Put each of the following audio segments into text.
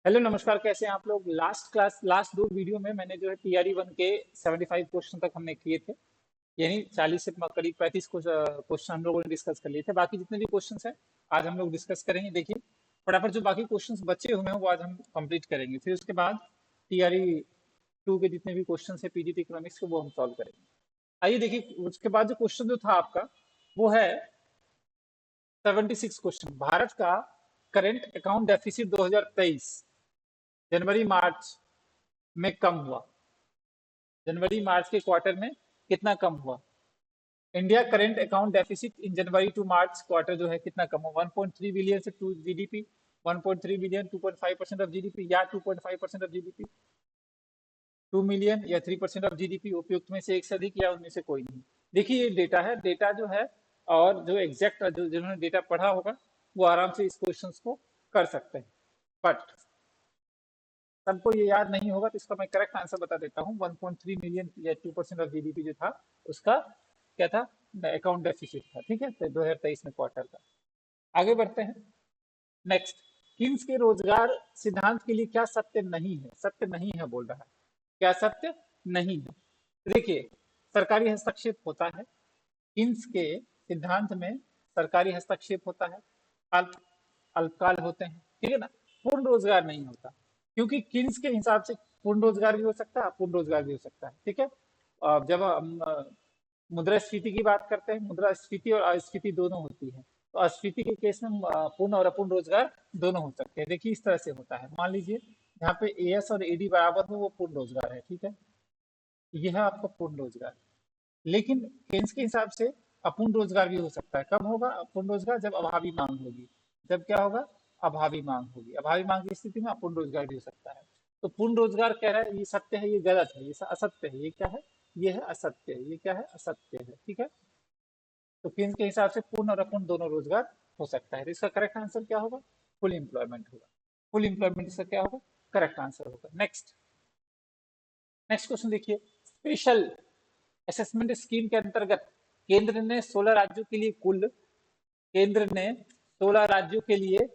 Hello नमस्कार, कैसे हैं आप लोग। लास्ट दो वीडियो में मैंने जो है टीआरई वन के 75 क्वेश्चन तक हमने किए थे। यानी 40 से करीब 35 क्वेश्चन हम लोगों ने डिस्कस कर लिए थे। बाकी जितने भी क्वेश्चन हैं आज हम लोग डिस्कस करेंगे। देखिए फटाफट जो बाकी क्वेश्चन बचे हुए हैं वो आज हम कंप्लीट करेंगे। फिर उसके बाद टीआरई टू के जितने भी क्वेश्चन है पीजीटी इकोनॉमिक्स के वो हम सॉल्व करेंगे। आइए देखिए, उसके बाद जो क्वेश्चन जो था आपका वो है 76 क्वेश्चन। भारत का करेंट अकाउंट डेफिसिट 2023 जनवरी मार्च में कम हुआ। जनवरी मार्च के क्वार्टर में कितना कम हुआ? India current account deficit in January to March quarter जो है कितना कम हुआ? 1.3 बिलियन से 2 जीडीपी, 1.3 बिलियन 2.5% ऑफ जीडीपी, या 2.5% ऑफ जीडीपी, 2 मिलियन या 3% ऑफ जीडीपी। उपयुक्त में से एक से अधिक या उनमें से कोई नहीं। देखिए ये डेटा है, डेटा जो है और जो एग्जैक्ट जो जिन्होंने डेटा पढ़ा होगा वो आराम से इस क्वेश्चन को कर सकते हैं। बट सबको ये याद नहीं होगा तो इसका मैं करेक्ट आंसर बता देता हूँ। 1.3 मिलियन या 2% ऑफ जीडीपी जो था उसका क्या था? अकाउंट डेफिसिट था। ठीक है, तो 2023 में क्वार्टर का। आगे बढ़ते हैं। नेक्स्ट, किन्स के रोजगार सिद्धांत के लिए क्या सत्य नहीं है? सत्य नहीं है बोल रहा है, क्या सत्य नहीं है? देखिए, सरकारी हस्तक्षेप होता है। किन्स के सिद्धांत में सरकारी हस्तक्षेप होता है, अल्प अल्पकाल होते हैं, ठीक है ना। पूर्ण रोजगार नहीं होता, क्योंकि किन्स के हिसाब से पूर्ण रोजगार भी हो सकता है, अपूर्ण रोजगार भी हो सकता है। ठीक है, जब हम मुद्रास्फीति की बात करते हैं, मुद्रास्फीति और अस्फीति दोनों होती है। तो अस्फीति के केस में पूर्ण और अपूर्ण रोजगार दोनों हो सकते हैं। देखिए इस तरह से होता है। मान लीजिए यहाँ पे एएस और एडी बराबर हो, वो पूर्ण रोजगार है। ठीक है, यह है आपका पूर्ण रोजगार। लेकिन केन्स के हिसाब से अपूर्ण रोजगार भी हो सकता है। कब होगा अपूर्ण रोजगार? जब अभावी मांग होगी। जब क्या होगा? अभावी मांग होगी। अभावी मांग की स्थिति में अपूर्ण रोजगार भी हो सकता है। तो पूर्ण रोजगार कह रहा है ये सत्य है, ये गलत है, ये असत्य है। ये क्या है? ये है असत्य है। ये क्या है? असत्य है। ठीक है, तो केन्स के हिसाब से पूर्ण और अपूर्ण दोनों रोजगार हो सकता है। तो इसका करेक्ट आंसर क्या होगा? फुल एम्प्लॉयमेंट होगा। फुल एम्प्लॉयमेंट इसका क्या होगा? करेक्ट आंसर होगा। नेक्स्ट नेक्स्ट क्वेश्चन देखिए। स्पेशल असेसमेंट स्कीम के अंतर्गत केंद्र ने 16 राज्यों के लिए कुल केंद्र ने 16 राज्यों के लिए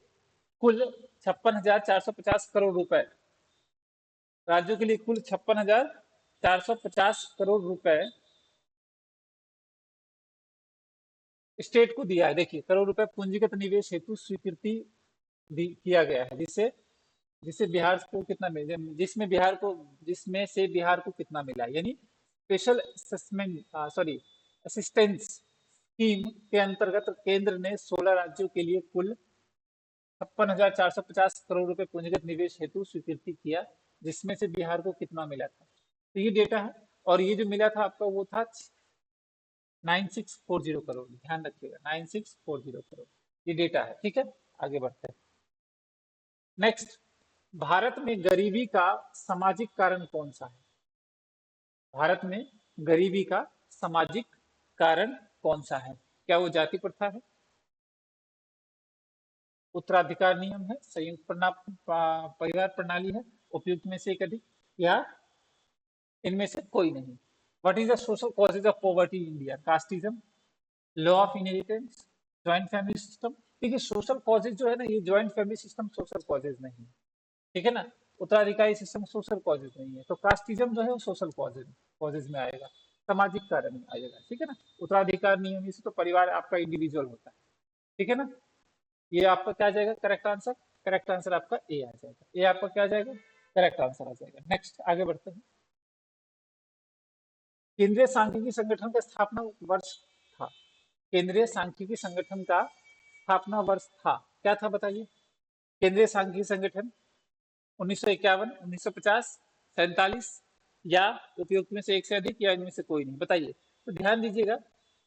कुल 56,450 करोड़ रुपए, राज्यों के लिए कुल 56,450 करोड़ रुपए स्टेट को दिया है। देखिए करोड़ रुपए पूंजीगत निवेश हेतु स्वीकृति किया गया है, जिससे जिससे बिहार को कितना मिला, जिसमें से बिहार को कितना मिला। यानी special assessment sorry assistance scheme के अंतर्गत केंद्र ने 16 राज्यों के लिए कुल 56,450 करोड़ रुपए पूंजीगत निवेश हेतु स्वीकृति किया, जिसमें से बिहार को कितना मिला था। तो ये डेटा है, और ये जो मिला था आपका वो था 9640 करोड़। ध्यान रखिएगा, 9640 करोड़ ये डेटा है। ठीक है, आगे बढ़ते हैं। नेक्स्ट, भारत में गरीबी का सामाजिक कारण कौन सा है? भारत में गरीबी का सामाजिक कारण कौन सा है? क्या वो जाति प्रथा है, उत्तराधिकार नियम है, संयुक्त परिवार प्रणाली है, उपयुक्त में से एक अधिक, या इनमें से कोई नहीं? What is the social causes of poverty in India? Casteism, law of inheritance, joint family system. देखिए सोशल कॉजेज जो है ना, ये joint family system social causes नहीं है। ठीक है ना, उत्तराधिकारी सिस्टम सोशल कॉजेज नहीं है। तो कास्टिज्म जो है वो सोशल कॉजेज कॉजेज में आएगा, सामाजिक कारण में आएगा। ठीक है ना, उत्तराधिकार नियम से तो परिवार आपका इंडिविजुअल होता है। ठीक है ना, ये आपका क्या आ जाएगा करेक्ट आंसर? करेक्ट आंसर आपका ए आ जाएगा। ए आपका क्या आ जाएगा? करेक्ट आंसर आ जाएगा। नेक्स्ट आगे बढ़ते हैं। केंद्रीय सांख्यिकी संगठन का स्थापना वर्ष था। केंद्रीय सांख्यिकी संगठन का स्थापना वर्ष था, क्या था बताइए? केंद्रीय सांख्यिकी संगठन 1951, 1950, 47, या उपयुक्त में से एक से अधिक, या इनमें से कोई नहीं? बताइए। तो ध्यान दीजिएगा,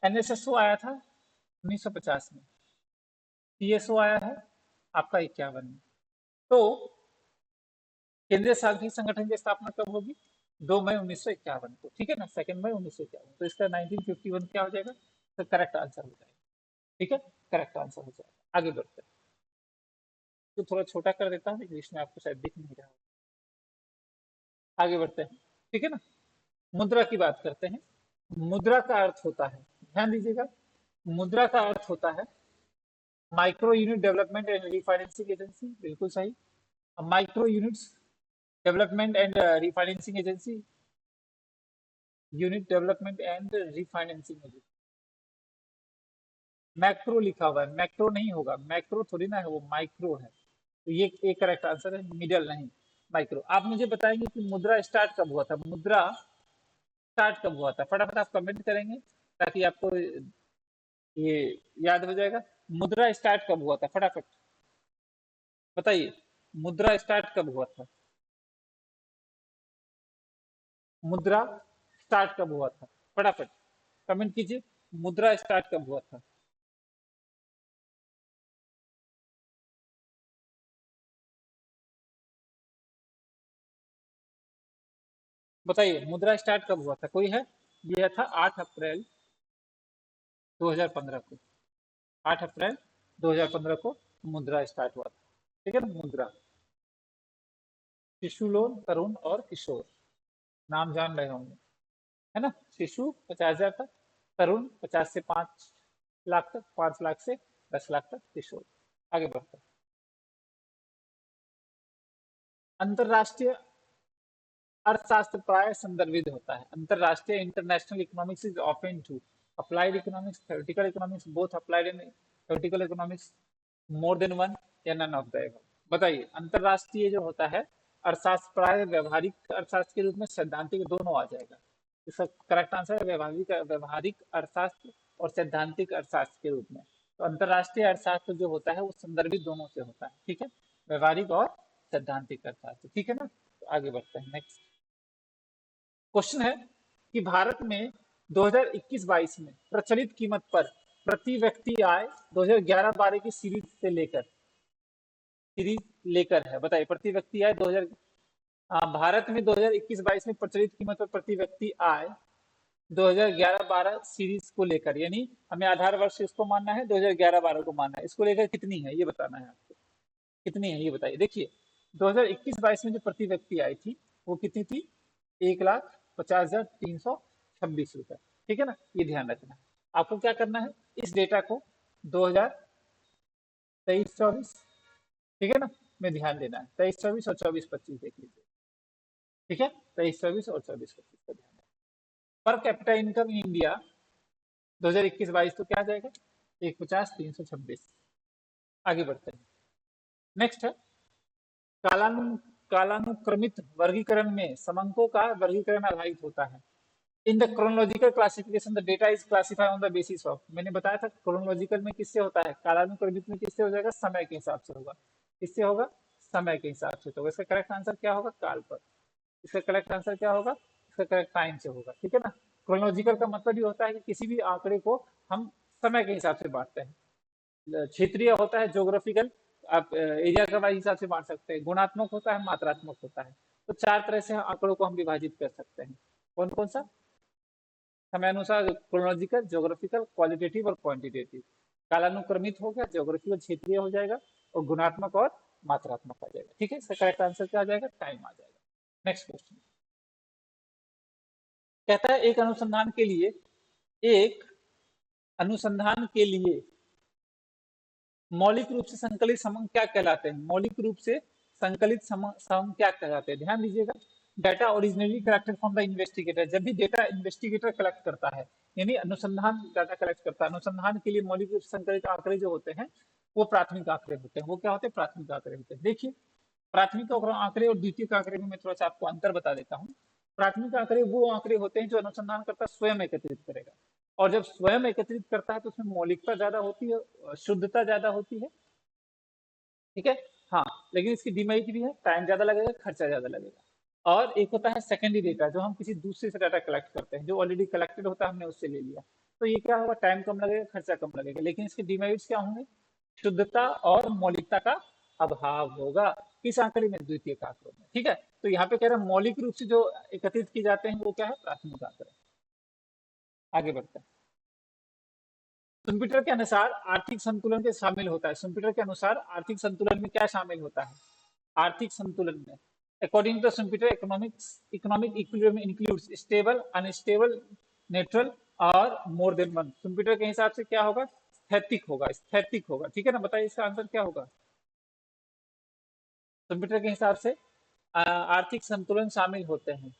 एनएसएसओ आया था 1950 में, पीएसओ आया है आपका 51 में। तो केंद्रीय सांख्यिकी संगठन की स्थापना कब होगी? 2 मई 1951 को। ठीक है ना, 2 मई 1951। तो इसका 1951 क्या हो जाएगा? तो करेक्ट आंसर हो जाएगा। ठीक है, करेक्ट आंसर हो जाएगा। आगे बढ़ते हैं। तो थोड़ा छोटा कर देता हूँ, इंग्लिश में आपको शायद दिख नहीं रहा। आगे बढ़ते हैं। ठीक है ना, मुद्रा की बात करते हैं। मुद्रा का अर्थ होता है, ध्यान दीजिएगा, मुद्रा का अर्थ होता है micro unit development and refinancing agency. बिल्कुल सही। Micro units development and refinancing agency, unit development and refinancing agency. Macro लिखा हुआ है, मैक्रो नहीं होगा, मैक्रो थोड़ी ना है, वो माइक्रो है। तो ये एक करेक्ट आंसर है, मिडल नहीं, माइक्रो। आप मुझे बताएंगे कि मुद्रा स्टार्ट कब हुआ था, मुद्रा स्टार्ट कब हुआ था, फटाफट आप कमेंट करेंगे ताकि आपको ये याद हो जाएगा। मुद्रा स्टार्ट कब हुआ था, फटाफट बताइए, मुद्रा स्टार्ट कब हुआ था, मुद्रा स्टार्ट कब हुआ था, फटाफट कमेंट कीजिए, मुद्रा स्टार्ट कब हुआ था। बताइए मुद्रा स्टार्ट कब हुआ था, कोई है? यह था 8 अप्रैल 2015 को, 8 अप्रैल 2015 को मुद्रा स्टार्ट हुआ था। ठीक है ना, मुद्रा। शिशु लोन, तरुण और किशोर, नाम जान रहे होंगे, है ना। शिशु 50,000 तक, तरुण 50 से 5 लाख तक, 5 लाख से 10 लाख तक किशोर। आगे बढ़ते हैं। अंतरराष्ट्रीय अर्थशास्त्र प्राय संदर्भित होता है। अंतरराष्ट्रीय, international economics is often to applied economics, theoretical economics, both applied and theoretical economics, more than one, या नन ऑफ द एबव। बताइए, अंतरराष्ट्रीय जो होता है अर्थशास्त्र प्राय व्यवहारिक अर्थशास्त्र के रूप में, सैद्धांतिक, दोनों आ जाएगा। इसका करेक्ट आंसर है व्यवहारिक, व्यवहारिक अर्थशास्त्र और सैद्धांतिक अर्थशास्त्र के रूप में। तो अंतरराष्ट्रीय अर्थशास्त्र जो होता है वो संदर्भित दोनों से होता है, ठीक है, व्यवहारिक और सैद्धांतिक अर्थशास्त्र, ठीक है ना। तो आगे बढ़ते हैं, नेक्स्ट क्वेश्चन है कि भारत में 2021-22 में प्रचलित कीमत पर प्रति व्यक्ति आय 2011-12 की सीरीज लेकर है। बताइए, प्रति व्यक्ति आय 2000, भारत में 2021-22 में प्रचलित कीमत पर प्रति व्यक्ति आय 2011-12 सीरीज को लेकर, यानी हमें आधार वर्ष इसको मानना है, 2011-12 को मानना है, इसको लेकर कितनी है ये बताना है आपको, कितनी है ये बताइए। देखिए, 2021-22 में जो प्रति व्यक्ति आई थी वो कितनी थी, 1,50,326 रुपए, ठीक है ना, ये ध्यान रखना है। आपको क्या करना है, इस डेटा को 2023-24, ठीक है ना, में ध्यान देना है, 23-24 और 24-25 देख लीजिए, ठीक है, 23-24 और 24-25 का ध्यान है। Per capita income in India 2021-22 तो क्या आ जाएगा, 1,50,326। आगे बढ़ते हैं, नेक्स्ट है कालानु कालानुक्रमित वर्गीकरण में समंकों का वर्गीकरण आधारित होता है। In the chronological classification the data is classified on the basis of, मैंने बताया था क्रोनोलॉजिकल में किससे होता है, कालानुक्रमित में किससे हो जाएगा, समय के हिसाब से होगा, किससे होगा, समय के हिसाब से। तो इसका करेक्ट आंसर क्या होगा, काल पर। इसका करेक्ट आंसर क्या होगा, इसका करेक्ट टाइम से होगा, ठीक है ना। क्रोनोलॉजिकल का मतलब ये होता है कि किसी भी आंकड़े को हम समय के हिसाब से बांटते हैं। क्षेत्रीय होता है, ज्योग्राफिकल, आप एरिया का वाइज हिसाब से बांट सकते हैं। गुणात्मक होता है, मात्रात्मक होता है। तो 4 तरह से आंकड़ों को हम विभाजित कर सकते हैं। कौन कौन सा, समयानुसार, क्रोनोलॉजिकल, ज्योग्राफिकल, क्वालिटेटिव और क्वांटिटेटिव। कालानुक्रमित हो गया, ज्योग्राफिकल क्षेत्रीय हो जाएगा, और गुणात्मक और मात्रात्मक आ जाएगा, ठीक है। इसका करेक्ट आंसर क्या आ जाएगा, टाइम आ जाएगा। नेक्स्ट क्वेश्चन कहता है, एक अनुसंधान के लिए मौलिक रूप से संकलित समंक क्या कहलाते हैं, मौलिक रूप से संकलित समंक क्या कहलाते हैं, ध्यान दीजिएगा। Data originally collected from the investigator, जब भी डेटा इन्वेस्टिगेटर कलेक्ट करता है, यानी अनुसंधान डाटा कलेक्ट करता है, अनुसंधान के लिए मौलिक रूप से संकलित आंकड़े जो होते हैं वो प्राथमिक आंकड़े होते हैं। वो क्या होते हैं, प्राथमिक आंकड़े होते हैं। देखिए, प्राथमिक आंकड़े और द्वितीयक आंकड़े में मैं थोड़ा सा आपको अंतर बता देता हूँ। प्राथमिक आंकड़े वो आंकड़े होते हैं जो अनुसंधानकर्ता स्वयं एकत्रित करेगा, और जब स्वयं एकत्रित करता है तो उसमें मौलिकता ज्यादा होती है, शुद्धता ज्यादा होती है, ठीक है। हाँ, लेकिन इसकी डिमेरिट भी है, टाइम ज्यादा लगेगा, खर्चा ज्यादा लगेगा। और एक होता है सेकेंडरी डेटा, जो हम किसी दूसरे से डाटा कलेक्ट करते हैं, जो ऑलरेडी कलेक्टेड होता है, हमने उससे ले लिया, तो ये क्या होगा, टाइम कम लगेगा, खर्चा कम लगेगा, लेकिन इसके डिमेरिट्स क्या होंगे, शुद्धता और मौलिकता का अभाव होगा। किस आंकड़े में, द्वितीय आंकड़ों में, ठीक है। तो यहाँ पे कह रहे हैं मौलिक रूप से जो एकत्रित किए जाते हैं वो क्या है, प्राथमिक आंकड़े। आगे बढ़ते हैं, सुम्पिटर के अनुसार आर्थिक संतुलन के शामिल होता है, सुम्पिटर के अनुसार आर्थिक संतुलन में क्या शामिल होता है, आर्थिक संतुलन में, according to Schumpeter economics, economic equilibrium includes stable, unstable, neutral और मोर देन वन। सुम्पिटर के हिसाब से क्या होगा, स्थैतिक होगा, स्थैतिक होगा, ठीक है ना। बताइए इसका आंसर क्या होगा, कंप्यूटर के हिसाब से आर्थिक संतुलन शामिल होते हैं।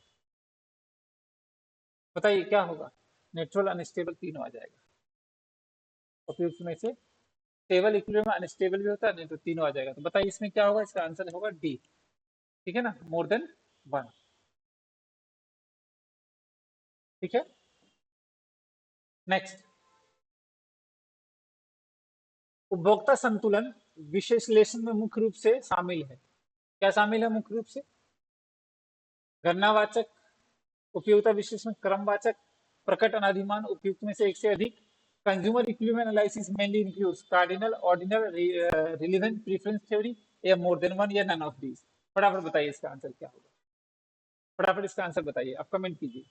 बताइए क्या होगा? नेचुरल, अनस्टेबल, तीनों आ जाएगा उपयुक्त में से। स्टेबल, इक्विलिब्रियम, अनस्टेबल भी होता है, नहीं तो तीनों आ जाएगा। तो बताइए इसमें क्या होगा? इसका आंसर होगा डी। ठीक है ना, मोर देन वन। ठीक है, नेक्स्ट। उपभोक्ता संतुलन विश्लेषण में मुख्य रूप से शामिल है। क्या शामिल है मुख्य रूप से? गणनावाचक, उपयोगिता विश्लेषण, क्रमवाचक, प्रकट अनादिमान, उपयुक्त में से एक से अधिक। Consumer equilibrium analysis mainly includes cardinal, ordinal, relevant, preference theory, या मोर देन वन, या नन ऑफ दीज। फटाफट बताइए इसका आंसर क्या होगा? फटाफट इसका आंसर बताइए, आप कमेंट कीजिए।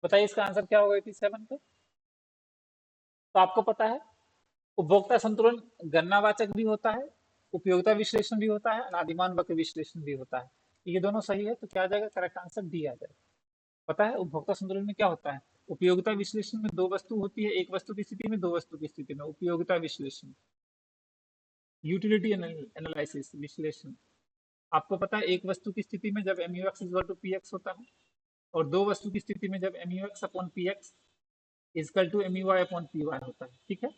बताइए इसका आंसर क्या होगा 87 का? तो आपको पता है उपभोक्ता संतुलन गणनावाचक भी होता है, उपयोगिता विश्लेषण भी होता है, अनादिमान वक्र विश्लेषण भी होता है। ये दोनों सही है, तो क्या आ जाएगा? करेक्ट आंसर डी आ जाएगा। पता है उपभोक्ता संतुलन में क्या होता है? उपयोगिता विश्लेषण में दो वस्तु होती है, एक वस्तु की स्थिति में, दो वस्तु की स्थिति में, उपयोगिता विश्लेषण। यूटिलिटी एनालिसिस विश्लेषण, आपको पता है एक वस्तु की स्थिति में जब M U X equal to P X होता है, और दो वस्तु की स्थिति में जब M U X upon P X equal to M U Y upon P Y होता है। ठीक है,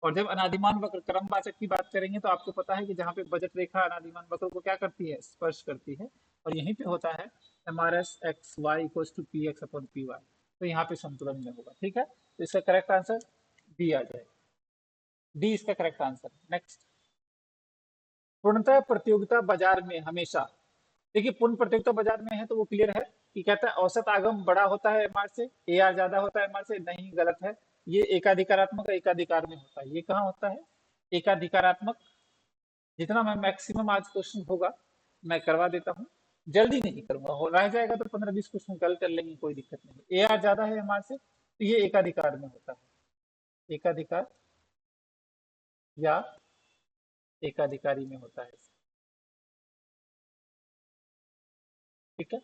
और जब अनादिमान वक्र क्रमवाचक की बात करेंगे तो आपको पता है कि जहाँ पे बजट रेखा अनादिमान वक्र को क्या करती है? स्पर्श करती है, और यहीं पे होता है M R S X Y equal to P X upon P Y. तो यहाँ पे संतुलन में होगा। ठीक है, तो इसका करेक्ट आंसर डी आ जाएगा। डी इसका करेक्ट आंसर। नेक्स्ट। पूर्णतः प्रतियोगिता बाजार में हमेशा, देखिए पूर्ण प्रतियोगिता बाजार में है तो वो क्लियर है कि कहता है औसत आगम बड़ा होता है एमआर से, ए आर ज्यादा होता है एमआर से। नहीं, गलत है। ये एकाधिकारात्मक एकाधिकार में होता है। ये कहाँ होता है? एकाधिकारात्मक। जितना मैं मैक्सिमम आज क्वेश्चन होगा मैं करवा देता हूँ, जल्दी नहीं करूंगा, हो रह जाएगा तो 15-20 क्वेश्चन कल कर लेंगे, कोई दिक्कत नहीं। ए आर ज्यादा है एमआर से तो ये एकाधिकार में होता है। एकाधिकार या एकाधिकारी में होता है। ठीक है,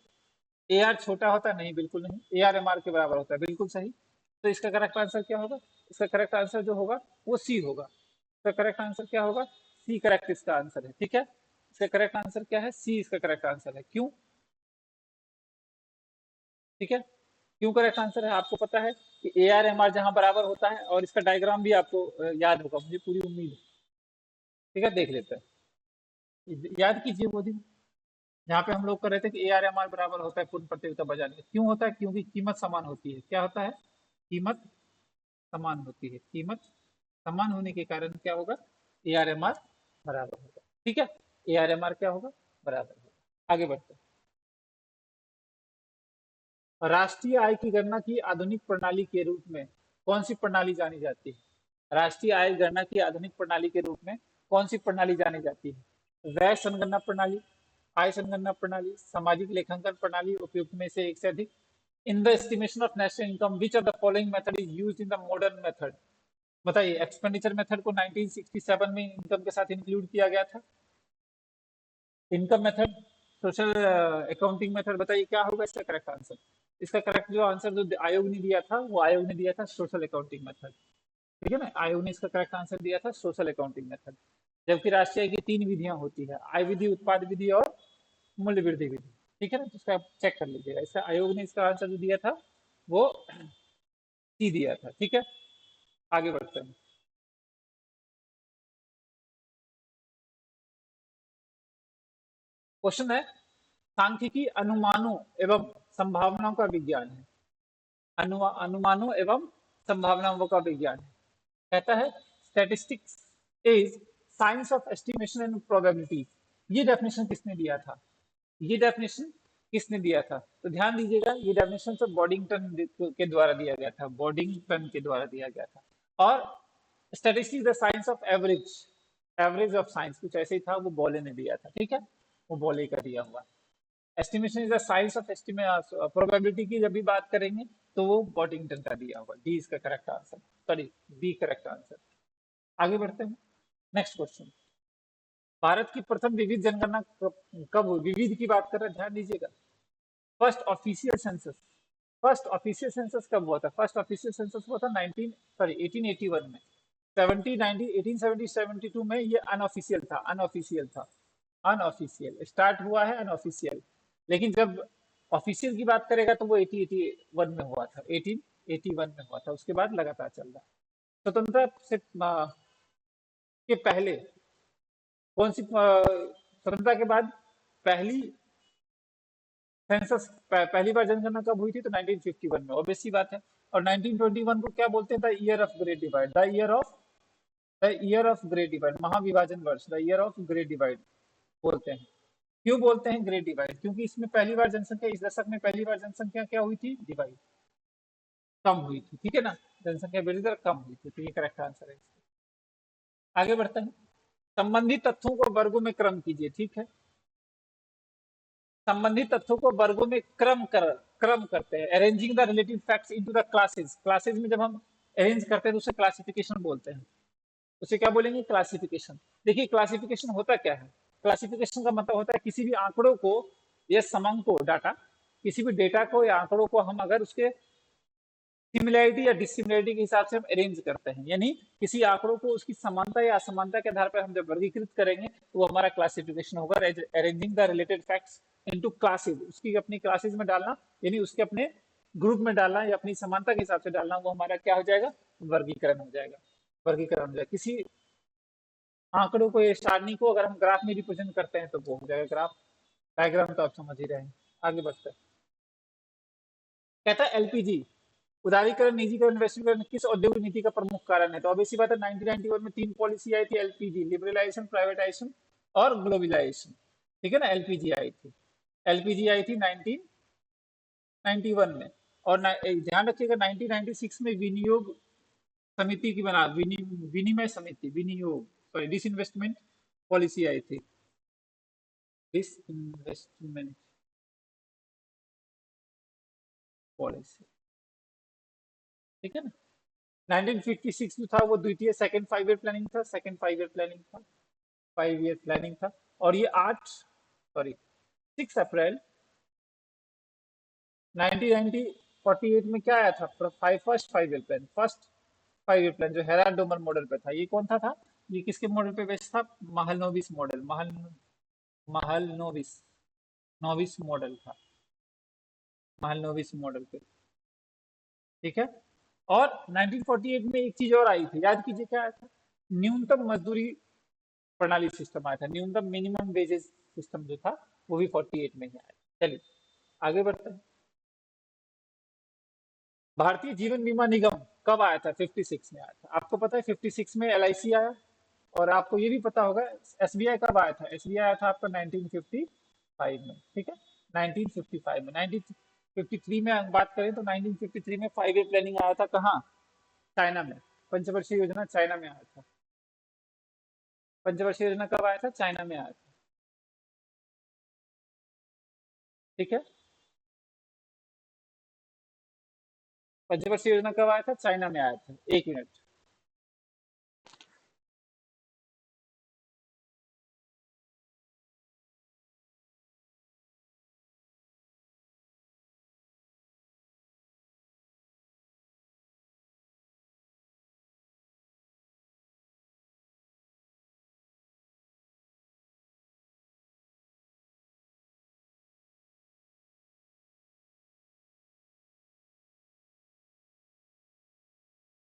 ए आर छोटा होता है? नहीं, बिल्कुल नहीं। ए आर एम आर के बराबर होता है, बिल्कुल सही। तो इसका करेक्ट आंसर क्या होगा? इसका करेक्ट आंसर जो होगा वो सी होगा। इसका करेक्ट आंसर क्या होगा? सी करेक्ट इसका आंसर है। ठीक है, इसका करेक्ट आंसर क्या है? सी इसका करेक्ट आंसर है। क्यों? ठीक है, क्यों करेक्ट आंसर है? आपको पता है कि ए आर एम आर जहां बराबर होता है, और इसका डायग्राम भी आपको याद होगा, मुझे पूरी उम्मीद है। ठीक है, देख लेते हैं, याद कीजिए वो दिन जहाँ पे हम लोग कर रहे थे कि ए आर एम आर बराबर होता है पूर्ण प्रतियोगिता बाजार में। क्यों होता है? क्योंकि कीमत समान होती है। क्या होता है? कीमत समान होती है। कीमत समान होने के कारण क्या होगा? ए आर एम आर बराबर होगा। ठीक है, ए आर एम आर क्या होगा? बराबर होगा। आगे बढ़ते हैं। राष्ट्रीय आय की गणना की आधुनिक प्रणाली के रूप में कौन सी प्रणाली जानी जाती है? राष्ट्रीय आय गणना की आधुनिक प्रणाली के रूप में कौन सी प्रणाली जानी जाती है? व्यय संगणना प्रणाली, आय संगणना प्रणाली, सामाजिक लेखांकन प्रणाली, उपयुक्त में से एक से अधिक। In the estimation of national income which of the following method is used in the modern method? बताइए, एक्सपेंडिचर मेथड को 1967 में इनकम के साथ इंक्लूड किया गया था। Income method, social accounting method, बताइए क्या होगा इसका करेक्ट आंसर? इसका करेक्ट जो आंसर जो आयोग ने दिया था, वो आयोग ने दिया था सोशल अकाउंटिंग मेथड। ठीक है ना, आयोग ने इसका करेक्ट आंसर दिया था सोशल अकाउंटिंग मेथड। जबकि राष्ट्रीय की तीन विधियां होती है, आय विधि, उत्पाद विधि और मूल्य वृद्धि विधि। ठीक है ना, तो इसका चेक कर लीजिएगा। इसका आयोग ने इसका आंसर जो दिया था वो सी दिया था। ठीक है, आगे बढ़ते हैं। क्वेश्चन है, सांख्यिकी अनुमानों एवं संभावनाओं का विज्ञान है। अनुमानों एवं संभावनाओं का विज्ञान है। कहता है statistics is science of estimation and probability. ये डेफिनेशन किसने दिया था? ये डेफिनेशन किसने दिया था? तो ध्यान दीजिएगा, ये डेफिनेशन तो बॉडिंगटन के द्वारा दिया गया था, बॉडिंगटन के द्वारा दिया गया था। और statistics the science of average, average of science, कुछ ऐसे ही था, वो बॉले ने दिया था। ठीक है, वो बॉले का दिया हुआ। Estimation is the science of estimate, probability की जब भी बात करेंगे तो वो बॉटिंगटन का दिया होगा, डी इसका correct answer, sorry B correct answer. आगे बढ़ते हैं, नेक्स्ट क्वेश्चन। भारत की प्रथम विविध जनगणना कब हुई? विविध की बात कर रहे हैं, ध्यान दीजिएगा। First official census, first official census कब हुआ था? फर्स्ट ऑफिशियल सेंसस हुआ था 1881 में। 1872 में ये अनऑफिशियल था, अनऑफिशियल था, अनऑफिशियल स्टार्ट हुआ है, अनऑफिशियल। लेकिन जब ऑफिशियल की बात करेगा तो वो 1881 में हुआ था, 1881 में हुआ था, उसके बाद लगातार चल रहा है। स्वतंत्रता से के पहले कौन सी स्वतंत्रता के बाद पहली सेंसस, पहली बार जनगणना कब हुई थी? तो 1951 में, ऑब्वियस सी बात है। और 1921 को क्या बोलते हैं? The year of great divide, the year of great divide, महाविभाजन वर्ष, the year of great divide बोलते हैं। क्यों बोलते हैं ग्रेट डिवाइड? क्योंकि इसमें पहली बार जनसंख्या, इस दशक में पहली बार जनसंख्या क्या हुई थी? डिवाइड, कम हुई थी, ठीक है ना, जनसंख्या वृद्धि दर कम हुई थी, तो ये करेक्ट आंसर है। आगे बढ़ते हैं, संबंधित तथ्यों को वर्गों में क्रम कीजिए, ठीक है। संबंधित तथ्यों को वर्गों में क्रम करते हैं, arranging the relative facts into the classes. Classes में जब हम अरेंज करते हैं तो उसे क्लासिफिकेशन बोलते हैं, उसे क्या बोलेंगे? क्लासिफिकेशन। देखिए क्लासिफिकेशन होता क्या है? क्लासिफिकेशन का मतलब होता है किसी भी आंकड़ों को या समंग को, डाटा, किसी भी डेटा को या आंकड़ों को हम अगर उसके सिमिलैरिटी या डिसिमिलैरिटी के हिसाब से हम अरेंज करते हैं, यानी किसी आंकड़ों को उसकी समानता या असमानता के आधार पर हम जब वर्गीकृत करेंगे तो वो हमारा क्लासिफिकेशन होगा। Arranging the related facts into classes, उसकी अपनी क्लासेस में डालना, यानी उसके अपने ग्रुप में डालना या अपनी समानता के हिसाब से डालना, वो हमारा क्या हो जाएगा? वर्गीकरण हो जाएगा, वर्गीकरण हो जाएगा। किसी आंकड़ों को या सारणी को अगर हम ग्राफ में रिप्रेजेंट करते हैं तो वो हो जाएगा ग्राफ। डायग्राम तो आप समझ ही रहे हैं। आगे बढ़ते हैं, कहता है एलपीजी उदारीकरण, निजीकरण, वैश्वीकरण किस औद्योगिक नीति का प्रमुख कारण है? तो अब इसी बात है, 1991 में 3 पॉलिसी आई थी एलपीजी, लिबरलाइजेशन, प्राइवेटाइजेशन और ग्लोबलाइजेशन, ठीक है ना। एलपीजी आई थी, एलपीजी आई थी 1991 में। और ध्यान रखिएगा 1996 में विनियोग समिति की बना, विनिमय समिति, विनियोग, सॉरी डिसइन्वेस्टमेंट पॉलिसी आई थी, डिसइन्वेस्टमेंट पॉलिसी, ठीक है ना। 1956 जो था वो द्वितीय सेकंड 5 ईयर प्लानिंग था, सेकंड 5 ईयर प्लानिंग था, 5 ईयर प्लानिंग था। और ये 6 अप्रैल 1948 में क्या आया था? First 5 year plan, first 5 year plan जो हेराल्ड डोमर मॉडल पे था। ये कौन था? ये किसके मॉडल पे बेस्ड था? महलनोबिस मॉडल, महलनोबिस, नोबिस मॉडल था, महलनोबिस मॉडल पे, ठीक है। और 1948 में एक चीज और आई थी, याद कीजिए क्या आया था? न्यूनतम मजदूरी प्रणाली सिस्टम आया था, न्यूनतम मिनिमम वेजेस सिस्टम जो था वो भी 48 में ही आया। चलिए आगे बढ़ते हैं, भारतीय जीवन बीमा निगम कब आया था? 56 में आया था। आपको पता है 56 में एलआईसी आया, और आपको ये भी पता होगा एसबीआई कब आया था? एसबीआई आया था आपका 1955 में, ठीक है, 1955 में। 1953 में हम बात करें तो 1953 में 5 ईयर प्लानिंग आया था, कहाँ? चाइना में, पंचवर्षीय योजना चाइना में आया था। पंचवर्षीय योजना कब आया था? चाइना में आया था, ठीक है। पंचवर्षीय योजना कब आया था? चाइना में आया था। एक मिनट,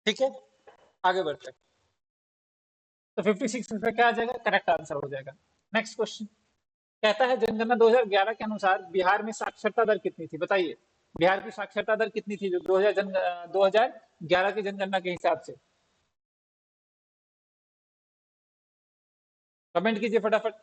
ठीक है, आगे बढ़ते हैं। तो 56 में क्या आ जाएगा? करेक्ट आंसर हो जाएगा। नेक्स्ट क्वेश्चन, कहता है जनगणना 2011 के अनुसार बिहार में साक्षरता दर कितनी थी? बताइए, बिहार की साक्षरता दर कितनी थी जो 2011 की जनगणना के हिसाब से? कमेंट कीजिए फटाफट।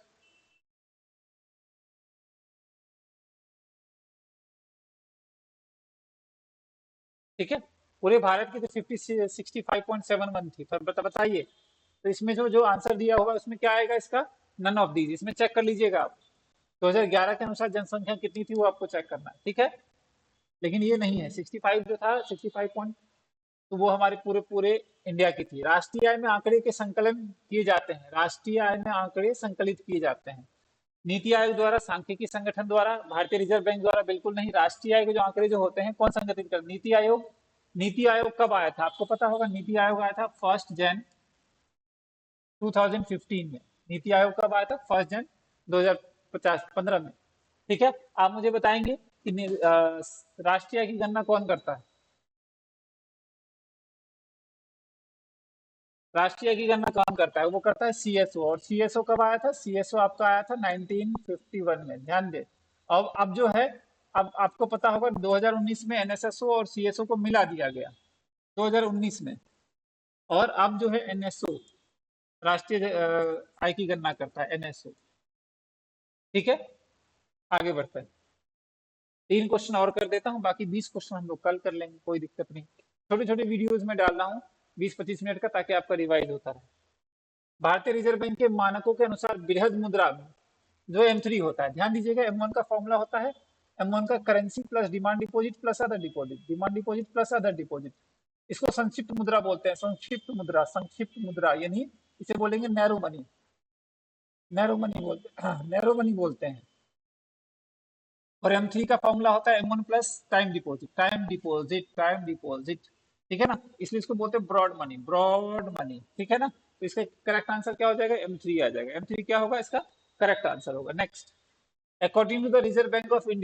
ठीक है, पूरे भारत की तो 65.71 थी, पर बताइए, तो इसमें जो जो आंसर दिया होगा उसमें क्या आएगा इसका? नन ऑफ दीज, इसमें चेक कर लीजिएगा आप। 2011 के अनुसार जनसंख्या कितनी थी वो आपको चेक करना है, ठीक है। लेकिन ये नहीं है, 65 जो था, 65 पॉइंट, तो वो हमारे पूरे पूरे इंडिया की थी। राष्ट्रीय आय में आंकड़े के संकलन किए जाते हैं, राष्ट्रीय आय में आंकड़े संकलित किए जाते हैं नीति आयोग द्वारा, सांख्यिकी संगठन द्वारा, भारतीय रिजर्व बैंक द्वारा बिल्कुल नहीं। राष्ट्रीय आय के जो आंकड़े जो होते हैं कौन संगठित कर, नीति आयोग। नीति आयोग कब आया था आपको पता होगा, नीति आयोग आया था 1 जनवरी 2015 में। नीति आयोग कब आया था, 1 जनवरी 2015 में, ठीक है। आप मुझे बताएंगे कि राष्ट्रीय आय की गणना कौन करता है, राष्ट्रीय आय की गणना कौन करता है, वो करता है सीएसओ। और सीएसओ कब आया था, सीएसओ आपका आया था 1951 में, ध्यान दे। अब जो है, अब आपको पता होगा 2019 में एनएसएसओ और सीएसओ को मिला दिया गया 2019 में। और अब जो है एनएसओ राष्ट्रीय आय की गणना करता है, एनएसओ, ठीक है। आगे बढ़ते हैं, 3 क्वेश्चन और कर देता हूँ, बाकी 20 क्वेश्चन हम लोग कल कर लेंगे, कोई दिक्कत नहीं। छोटे छोटे वीडियोज में डाल रहा हूँ 20-25 मिनट का, ताकि आपका रिवाइज होता रहे। भारतीय रिजर्व बैंक के मानकों के अनुसार बृहद मुद्रा जो M3 होता है, ध्यान दीजिएगा, M1 का फॉर्मूला होता है, M1 का currency plus demand deposit plus other deposit, demand deposit plus other deposit. इसको संक्षिप्त मुद्रा बोलते हैं, संक्षिप्त मुद्रा, संक्षिप्त मुद्रा, यानी इसे बोलेंगे नैरो मनी, नैरो मनी बोलते नैरो मनी बोलते हैं। और M3 का फॉर्मूला होता है M1 plus time deposit, time deposit, time deposit, ठीक है ना। इसलिए इसको बोलते हैं ब्रॉड मनी, ब्रॉड मनी, ठीक है ना। तो इसका करेक्ट आंसर क्या हो जाएगा, M3 आ जाएगा। M3 क्या होगा, इसका करेक्ट आंसर होगा। Next, according to the Reserve Bank of India